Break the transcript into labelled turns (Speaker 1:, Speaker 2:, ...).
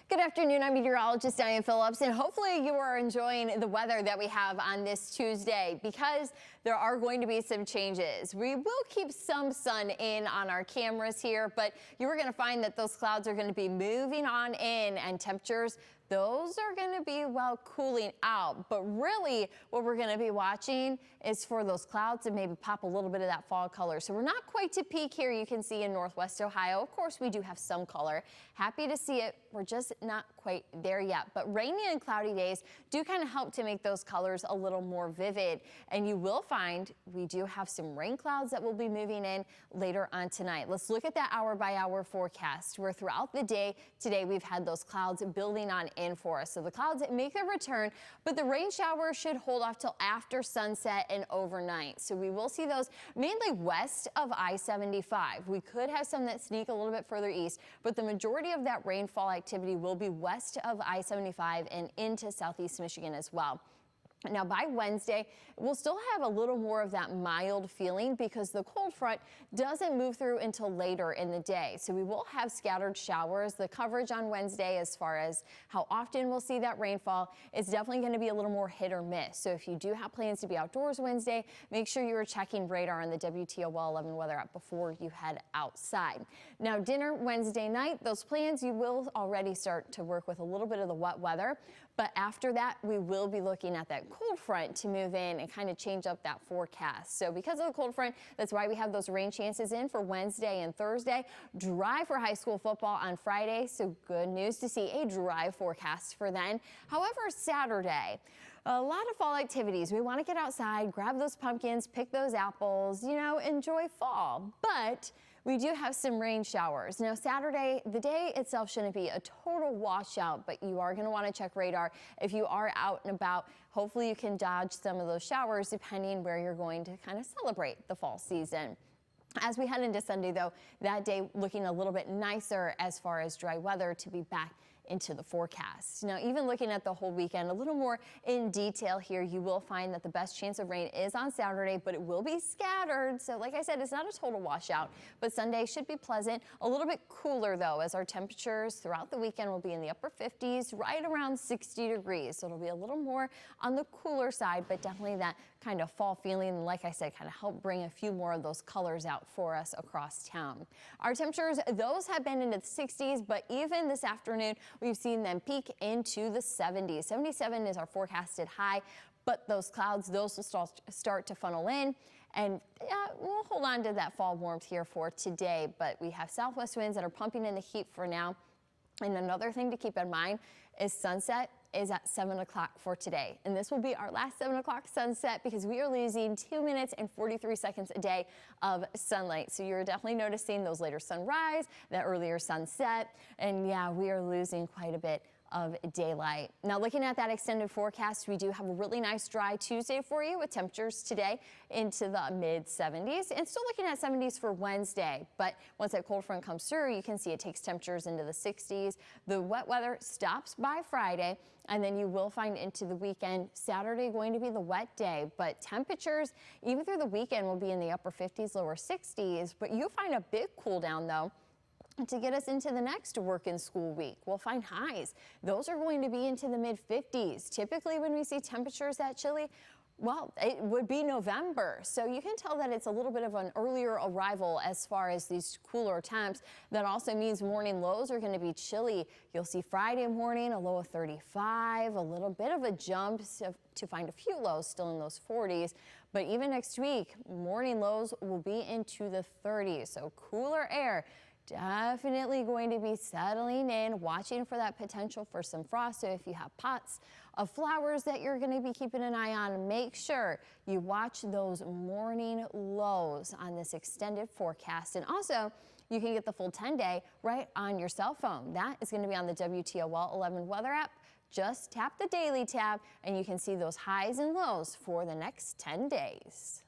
Speaker 1: Good afternoon, I'm meteorologist Diane Phillips, and hopefully you are enjoying the weather that we have on this Tuesday because there are going to be some changes. We will keep some sun in on our cameras here, but you are going to find that those clouds are going to be moving on in, and temperatures, those are going to be, well, cooling out. But really what we're going to be watching is for those clouds to maybe pop a little bit of that fall color. So we're not quite to peak here. You can see in Northwest Ohio. Of course, we do have some color. Happy to see it. We're just not quite there yet. But rainy and cloudy days do kind of help to make those colors a little more vivid. And you will find we do have some rain clouds that will be moving in later on tonight. Let's look at that hour by hour forecast, where throughout the day today we've had those clouds building on in for us. So the clouds make a return, but the rain showers should hold off till after sunset and overnight. So we will see those mainly west of I-75. We could have some that sneak a little bit further east, but the majority of that rainfall activity will be west of I-75 and into southeast Michigan as well. Now by Wednesday, we'll still have a little more of that mild feeling because the cold front doesn't move through until later in the day. So we will have scattered showers. The coverage on Wednesday, as far as how often we'll see that rainfall, is definitely going to be a little more hit or miss. So if you do have plans to be outdoors Wednesday, make sure you are checking radar on the WTOL 11 weather app before you head outside. Now dinner Wednesday night, those plans, you will already start to work with a little bit of the wet weather. But after that, we will be looking at that cold front to move in and kind of change up that forecast. So because of the cold front, that's why we have those rain chances in for Wednesday and Thursday. Dry for high school football on Friday. So good news to see a dry forecast for then. However, Saturday, a lot of fall activities. We want to get outside, grab those pumpkins, pick those apples, enjoy fall. But we do have some rain showers. Now Saturday, the day itself shouldn't be a total washout, but you are going to want to check radar if you are out and about. Hopefully you can dodge some of those showers depending where you're going to kind of celebrate the fall season. As we head into Sunday, though, that day looking a little bit nicer as far as dry weather to be back into the forecast. Now, even looking at the whole weekend a little more in detail here, you will find that the best chance of rain is on Saturday, but it will be scattered. So like I said, it's not a total washout, but Sunday should be pleasant. A little bit cooler, though, as our temperatures throughout the weekend will be in the upper 50s, right around 60 degrees. So it'll be a little more on the cooler side, but definitely that kind of fall feeling. And like I said, kind of help bring a few more of those colors out for us across town. Our temperatures, those have been into the 60s, but even this afternoon, we've seen them peak into the 70s. 77 is our forecasted high, but those clouds, those will start to funnel in. And we'll hold on to that fall warmth here for today, but we have southwest winds that are pumping in the heat for now. And another thing to keep in mind is sunset is at 7 o'clock for today. And this will be our last 7 o'clock sunset because we are losing 2 minutes and 43 seconds a day of sunlight. So you're definitely noticing those later sunrise, that earlier sunset. And yeah, we are losing quite a bit of daylight. Now looking at that extended forecast, we do have a really nice dry Tuesday for you with temperatures today into the mid 70s and still looking at 70s for Wednesday. But once that cold front comes through, you can see it takes temperatures into the 60s. The wet weather stops by Friday, and then you will find into the weekend. Saturday going to be the wet day, but temperatures even through the weekend will be in the upper 50s, lower 60s. But you find a big cool down though to get us into the next work and school week. We'll find highs. Those are going to be into the mid 50s. Typically when we see temperatures that chilly, well, it would be November. So you can tell that it's a little bit of an earlier arrival as far as these cooler temps. That also means morning lows are going to be chilly. You'll see Friday morning a low of 35, a little bit of a jump to find a few lows still in those 40s. But even next week, morning lows will be into the 30s. So cooler air. Definitely going to be settling in, watching for that potential for some frost. So if you have pots of flowers that you're going to be keeping an eye on, make sure you watch those morning lows on this extended forecast. And also, you can get the full 10-day right on your cell phone. That is going to be on the WTOL 11 weather app. Just tap the daily tab and you can see those highs and lows for the next 10 days.